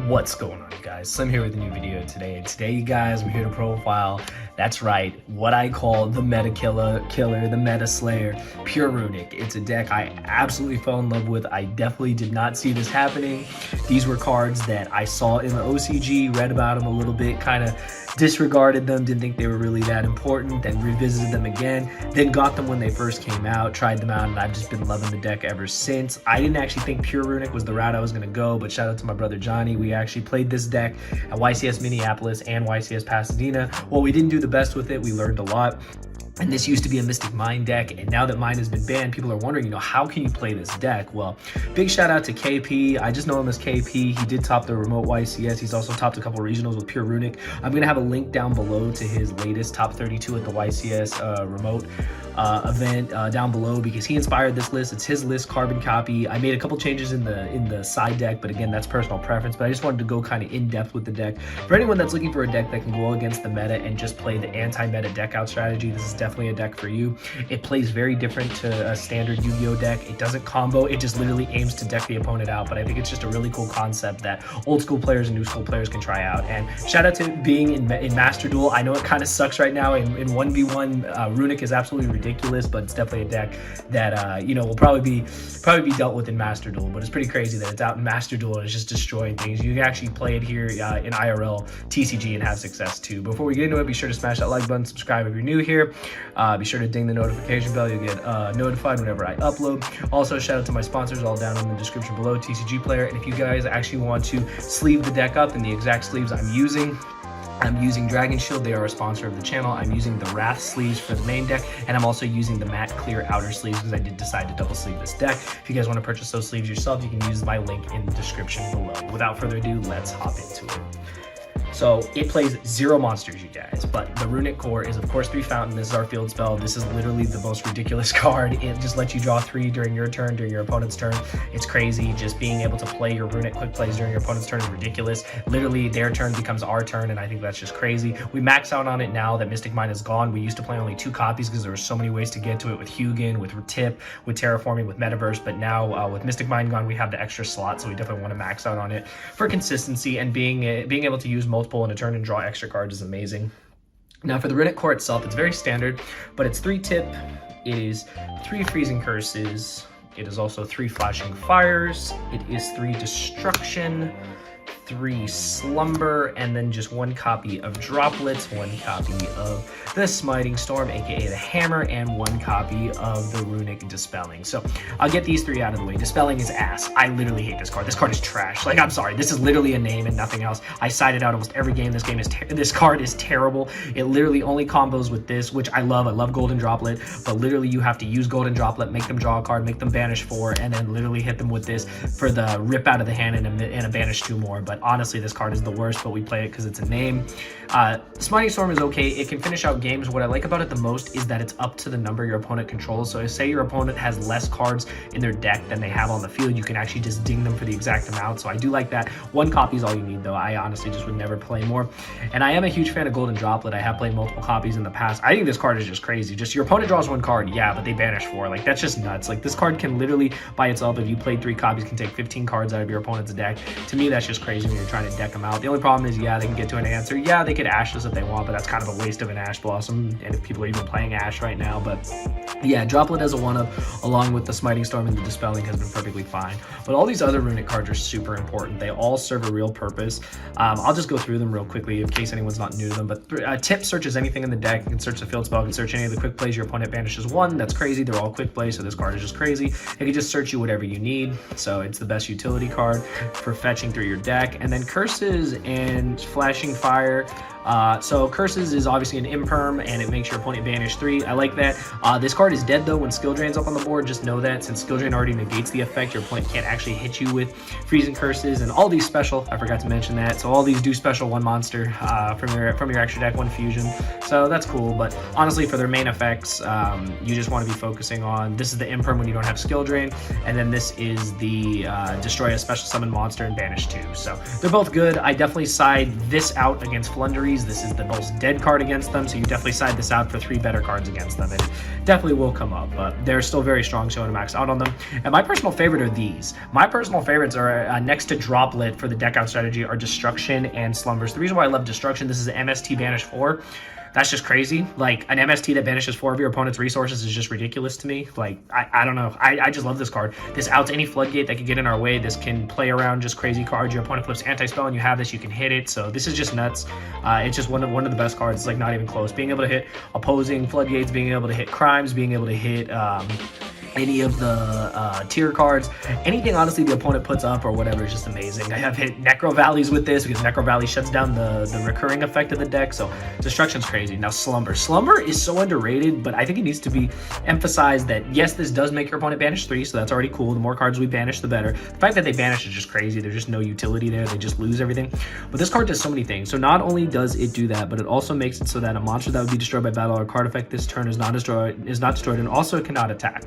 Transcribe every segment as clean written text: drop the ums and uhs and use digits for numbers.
What's going on, you guys? Slim here with a new video today. And today, you guys, we're here to profile, that's right, what I call the meta killer, the meta slayer, Pure Runic. It's a deck I absolutely fell in love with. I definitely did not see this happening. These were cards that I saw in the OCG, read about them a little bit, kind of disregarded them, didn't think they were really that important, then revisited them again, then got them when they first came out, tried them out, and I've just been loving the deck ever since. I didn't actually think Pure Runic was the route I was going to go, but shout out to my brother Johnny. We actually played this deck at YCS Minneapolis and YCS Pasadena. Well, we didn't do the best with it. We learned a lot. And this used to be a Mystic Mine deck, and now that mine has been banned, people are wondering, how can you play this deck? Well, big shout out to KP. I just know him as KP. He did top the remote YCS. He's also topped a couple regionals with Pure Runic. I'm going to have a link down below to his latest top 32 at the YCS remote event down below, because he inspired this list. It's his list, carbon copy. I made a couple changes in the side deck, but again, that's personal preference. But I just wanted to go kind of in depth with the deck. For anyone that's looking for a deck that can go against the meta and just play the anti-meta deck out strategy, this is definitely a deck for you. It plays very different to a standard Yu-Gi-Oh deck. It doesn't combo, it just literally aims to deck the opponent out. But I think it's just a really cool concept that old school players and new school players can try out. And shout out to being in Master Duel. I know it kind of sucks right now in 1v1. Runic is absolutely ridiculous, but it's definitely a deck that will probably be dealt with in Master Duel. But it's pretty crazy that it's out in Master Duel and it's just destroying things. You can actually play it here in IRL TCG and have success too. Before we get into it, be sure to smash that like button, subscribe if you're new here. Be sure to ding the notification bell. You'll get notified whenever I upload. Also, shout out to my sponsors all down in the description below, TCG Player. And if you guys actually want to sleeve the deck up in the exact sleeves I'm using Dragonshield. They are a sponsor of the channel. I'm using the Wrath sleeves for the main deck, and I'm also using the matte clear outer sleeves because I did decide to double sleeve this deck. If you guys want to purchase those sleeves yourself, you can use my link in the description below. Without further ado, let's hop into it. So it plays 0 monsters, you guys, but the Runic core is of course 3 Fountain. This is our field spell. This is literally the most ridiculous card. It just lets you draw 3 during your turn, during your opponent's turn. It's crazy. Just being able to play your Runic quick plays during your opponent's turn is ridiculous. Literally their turn becomes our turn, and I think that's just crazy. We max out on it now that Mystic Mine is gone. We used to play only 2 copies because there were so many ways to get to it with Hugin, with Tip, with Terraforming, with Metaverse, but now with Mystic Mine gone, we have the extra slot, so we definitely want to max out on it for consistency, and being able to use multiple in a turn and draw extra cards is amazing. Now for the Runic core itself, it's very standard, but it's 3 Tip, it is 3 Freezing Curses, it is also 3 Flashing Fires, it is 3 Destruction, 3 Slumber, and then just 1 copy of Droplets, 1 copy of the Smiting Storm, aka the Hammer, and 1 copy of the Runic Dispelling. So I'll get these 3 out of the way. Dispelling is ass. I literally hate this card. This card is trash. Like, I'm sorry. This is literally a name and nothing else. I side it out almost every game. This card is terrible. It literally only combos with this, which I love. I love Golden Droplet, but literally you have to use Golden Droplet, make them draw a card, make them banish 4, and then literally hit them with this for the rip out of the hand and a banish 2 more. But honestly, this card is the worst, but we play it because it's a name. Smiting Storm is okay. It can finish out games. What I like about it the most is that it's up to the number your opponent controls. So say your opponent has less cards in their deck than they have on the field, you can actually just ding them for the exact amount. So I do like that. 1 copy is all you need, though. I honestly just would never play more. And I am a huge fan of Golden Droplet. I have played multiple copies in the past. I think this card is just crazy. Just your opponent draws 1 card, yeah, but they banish 4. Like, that's just nuts. Like, this card can literally by itself, if you played 3 copies, can take 15 cards out of your opponent's deck. To me, that's just crazy when you're trying to deck them out. The only problem is, yeah, they can get to an answer. Yeah, they could Ash this if they want, but that's kind of a waste of an Ash Blossom, and if people are even playing Ash right now. But yeah, Droplet as a 1-of, along with the Smiting Storm and the Dispelling, has been perfectly fine. But all these other Runic cards are super important. They all serve a real purpose. I'll just go through them real quickly in case anyone's not new to them. But Tip searches anything in the deck. You can search the field spell, you can search any of the quick plays. Your opponent banishes 1. That's crazy. They're all quick plays, so this card is just crazy. It can just search you whatever you need. So it's the best utility card for fetching through your deck. And then Curses and Flashing Fire. So Curses is obviously an imperm, and it makes your opponent banish 3. I like that. This card is dead though when Skill Drain's up on the board. Just know that since Skill Drain already negates the effect, your opponent can't actually hit you with Freezing Curses. And all these special, I forgot to mention that. So all these do special 1 monster from your extra deck, 1 fusion. So that's cool. But honestly, for their main effects, you just want to be focusing on, this is the imperm when you don't have Skill Drain, and then this is the destroy a special summon monster and banish 2. So they're both good. I definitely side this out against Flunderies. This is the most dead card against them, so you definitely side this out for 3 better cards against them. It definitely will come up, but they're still very strong, so I'm gonna max out on them. And my personal favorite are these. My personal favorites are next to Droplet for the deck out strategy are Destruction and Slumbers. The reason why I love Destruction, this is an MST Banish 4. That's just crazy. Like, an MST that banishes 4 of your opponent's resources is just ridiculous to me. Like, I don't know. I just love this card. This outs any Floodgate that can get in our way. This can play around just crazy cards. Your opponent flips anti-spell and you have this, you can hit it. So this is just nuts. It's just one of the best cards. It's like not even close. Being able to hit opposing Floodgates, being able to hit crimes, being able to hit any of the tier cards, anything honestly the opponent puts up or whatever is just amazing. I have hit Necro Valleys with this because Necro Valley shuts down the recurring effect of the deck, so Destruction's crazy. Now Slumber. Slumber is so underrated, but I think it needs to be emphasized that yes, this does make your opponent banish 3, so that's already cool. The more cards we banish, the better. The fact that they banish is just crazy. There's just no utility there. They just lose everything. But this card does so many things. So not only does it do that, but it also makes it so that a monster that would be destroyed by battle or card effect this turn is not destroyed, and also it cannot attack.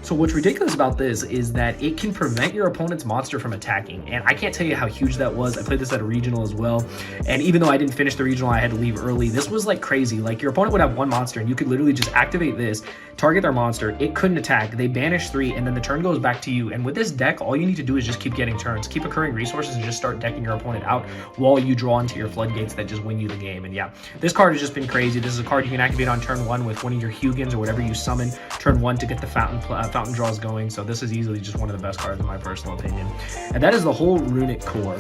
So what's ridiculous about this is that it can prevent your opponent's monster from attacking, and I can't tell you how huge that was. I played this at a regional as well, and even though I didn't finish the regional, I had to leave early. This was like crazy. Like, your opponent would have one monster and you could literally just activate this, target their monster, it couldn't attack, they banish 3, and then the turn goes back to you. And with this deck, all you need to do is just keep getting turns, keep accruing resources, and just start decking your opponent out while you draw into your Floodgates that just win you the game. And yeah, this card has just been crazy. This is a card you can activate on turn 1 with one of your Hugins or whatever you summon turn 1 to get the fountain draws going. So this is easily just one of the best cards in my personal opinion. And that is the whole Runic core.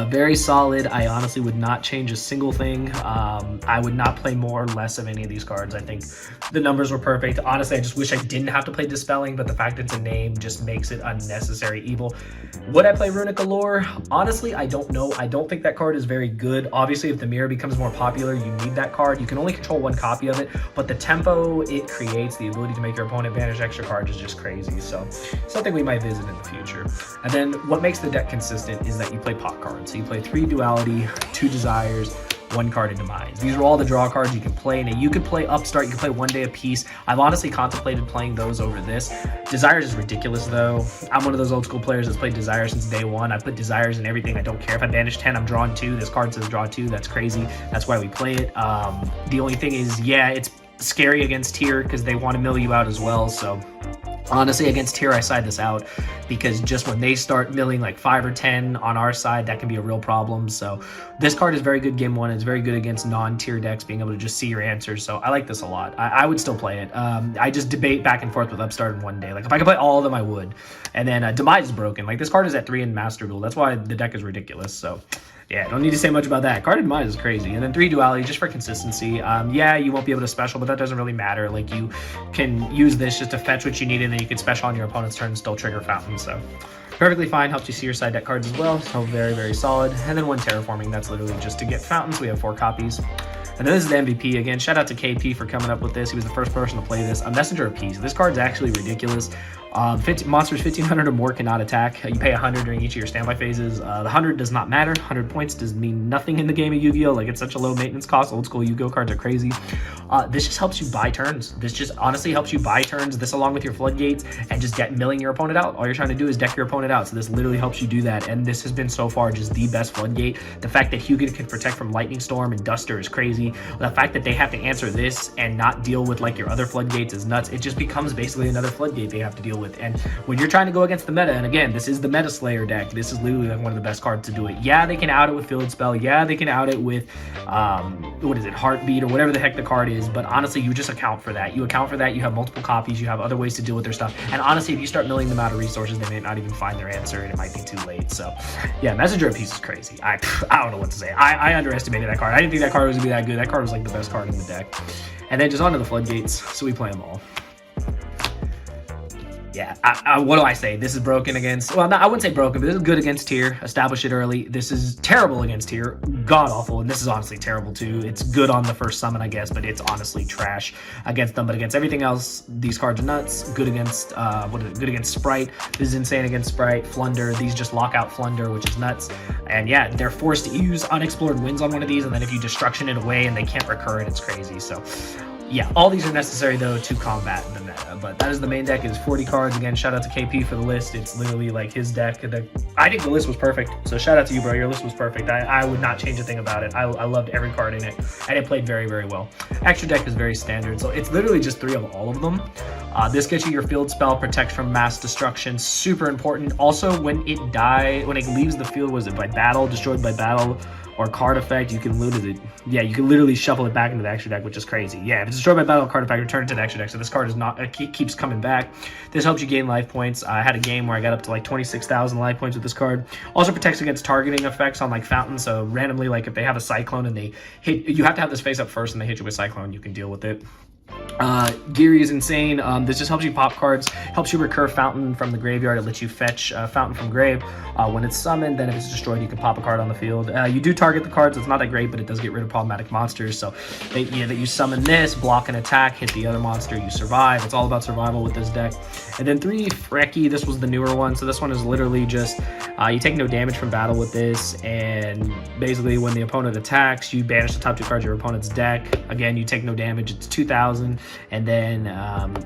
Very solid. I honestly would not change a single thing. I would not play more or less of any of these cards. I think the numbers were perfect. Honestly, I just wish I didn't have to play Dispelling, but the fact it's a name just makes it unnecessary evil. Would I play Runic Allure? Honestly, I don't know. I don't think that card is very good. Obviously, if the mirror becomes more popular, you need that card. You can only control 1 copy of it, but the tempo it creates, the ability to make your opponent banish extra cards is just crazy. So something we might visit in the future. And then what makes the deck consistent is that you play pot cards. So you play 3 Duality, 2 Desires, 1 card in Demise. These are all the draw cards you can play. Now you could play Upstart, you can play One Day a Piece. I've honestly contemplated playing those over this. Desires is ridiculous though. I'm one of those old school players that's played Desires since day 1. I put Desires in everything. I don't care if I banish 10, I'm drawing 2. This card says draw 2. That's crazy. That's why we play it. The only thing is, yeah, it's scary against tier because they want to mill you out as well. So honestly, against tier, I side this out because just when they start milling like 5 or 10 on our side, that can be a real problem. So this card is very good game 1. It's very good against non-tier decks, being able to just see your answers. So I like this a lot. I would still play it. I just debate back and forth with Upstart in One Day. Like, if I could play all of them, I would. And then Demise is broken. Like, this card is at 3 in Master Duel. That's why the deck is ridiculous. So yeah, don't need to say much about that. Card Demise is crazy. And then 3 Duality, just for consistency. Yeah, you won't be able to special, but that doesn't really matter. Like, you can use this just to fetch what you need, and then you can special on your opponent's turn and still trigger Fountain. So perfectly fine. Helps you see your side deck cards as well. So very, very solid. And then 1 Terraforming. That's literally just to get Fountains. We have 4 copies. And then this is the MVP. Again, shout out to KP for coming up with this. He was the first person to play this. A Messenger of Peace. This card's actually ridiculous. Monsters 1500 or more cannot attack. You pay 100 during each of your standby phases. The 100 does not matter. 100 points does mean nothing in the game of Yu-Gi-Oh! Like, it's such a low maintenance cost. Old school Yu-Gi-Oh! Cards are crazy. This just helps you buy turns. This just honestly helps you buy turns. This along with your Floodgates and just get milling your opponent out. All you're trying to do is deck your opponent out. So this literally helps you do that. And this has been so far just the best Floodgate. The fact that Hugin can protect from Lightning Storm and Duster is crazy. The fact that they have to answer this and not deal with like your other Floodgates is nuts. It just becomes basically another Floodgate they have to deal with. And when you're trying to go against the meta, and again, this is the Meta Slayer deck, this is literally like one of the best cards to do it. Yeah, they can out it with Field Spell. Yeah, they can out it with, what is it, Heartbeat or whatever the heck the card is. But honestly, you just account for that. You account for that. You have multiple copies. You have other ways to deal with their stuff. And honestly, if you start milling them out of resources, they may not even find their answer, and it might be too late. So yeah, Messenger of Peace is crazy. I don't know what to say. I underestimated that card. I didn't think that card was gonna be that good. That card was like the best card in the deck. And then just onto the Floodgates. So we play them all. Yeah, what do I say? This is broken against, well, no, I wouldn't say broken, but this is good against tier. Establish it early. This is terrible against tier. God awful, and this is honestly terrible too. It's good on the first summon, I guess, but it's honestly trash against them. But against everything else, these cards are nuts. Good against, good against Sprite. This is insane against Sprite. Flunder, these just lock out Flunder, which is nuts. And yeah, they're forced to use Unexplored Winds on one of these, and then if you Destruction it away and they can't recur it, it's crazy. So Yeah, all these are necessary though to combat the meta, but that is the main deck. Is 40 cards. Again, shout out to KP for the list. It's literally like his deck. I think the list was perfect, so shout out to you, bro. Your list was perfect. I would not change a thing about it. I loved every card in it, and it played very, very well. Extra deck is very standard, so it's literally just 3 of all of them. This gets you your field spell, protects from mass destruction, super important. Also, when it leaves the field, was it by battle, destroyed by battle, or card effect, you can literally, you can literally shuffle it back into the extra deck, which is crazy. Yeah, if it's destroyed by battle or card effect, return it to the extra deck. So this card is not, keeps coming back. This helps you gain life points. I had a game where I got up to like 26,000 life points with this card. Also protects against targeting effects on like fountains. So randomly, like if they have a cyclone and they hit, you have to have this face up first and they hit you with cyclone, you can deal with it. Geary is insane. This just helps you pop cards, helps you recur fountain from the graveyard. It lets you fetch fountain from grave. When it's summoned, then if it's destroyed, you can pop a card on the field. You do target the cards, it's not that great, but it does get rid of problematic monsters. So that you summon this, block an attack, hit the other monster, you survive. It's all about survival with this deck. And then 3 Frecky, this was the newer one. So this one is literally just you take no damage from battle with this, and basically when the opponent attacks, you banish the top 2 cards of your opponent's deck. Again, you take no damage. It's 2,000. And then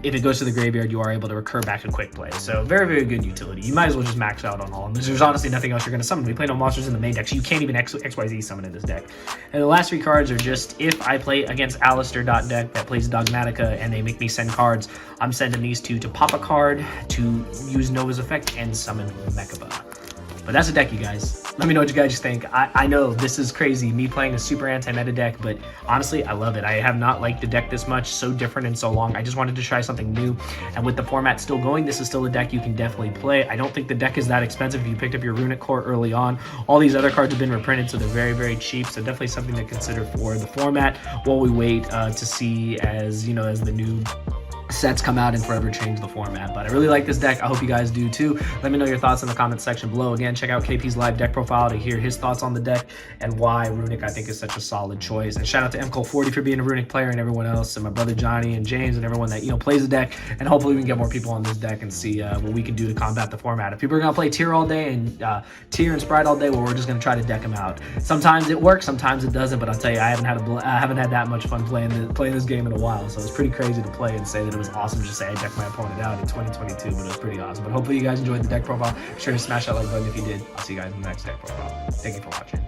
if it goes to the graveyard, you are able to recur back to quick play. So very, very good utility. You might as well just max out on all of them. There's honestly nothing else you're going to summon. We play no monsters in the main deck, so you can't even XYZ summon in this deck. And the last 3 cards are just, if I play against Alistair.deck that plays Dogmatica and they make me send cards, I'm sending these 2 to pop a card, to use Nova's effect, and summon Mechaba. But that's a deck, you guys. Let me know what you guys think. I know this is crazy, me playing a super anti-meta deck, but honestly, I love it. I have not liked the deck this much, so different and so long. I just wanted to try something new, and with the format still going, this is still a deck you can definitely play. I don't think the deck is that expensive if you picked up your Runic core early on. All these other cards have been reprinted, so they're very, very cheap, so definitely something to consider for the format while we wait to see as the new sets come out and forever change the format. But I really like this deck. I hope you guys do too. Let me know your thoughts in the comment section below. Again, check out KP's live deck profile to hear his thoughts on the deck and why Runic I think is such a solid choice. And shout out to MCole40 for being a Runic player, and everyone else, and my brother Johnny and James and everyone that plays the deck. And hopefully we can get more people on this deck and see what we can do to combat the format. If people are gonna play tier all day and tier and sprite all day, well, we're just gonna try to deck them out. Sometimes it works, sometimes it doesn't. But I'll tell you, I haven't had that much fun playing this game in a while. So it's pretty crazy to play and say that it was awesome. Just say I decked my opponent out in 2022, but it was pretty awesome. But hopefully you guys enjoyed the deck profile. Be sure to smash that like button if you did. I'll see you guys in the next deck profile. Thank you for watching.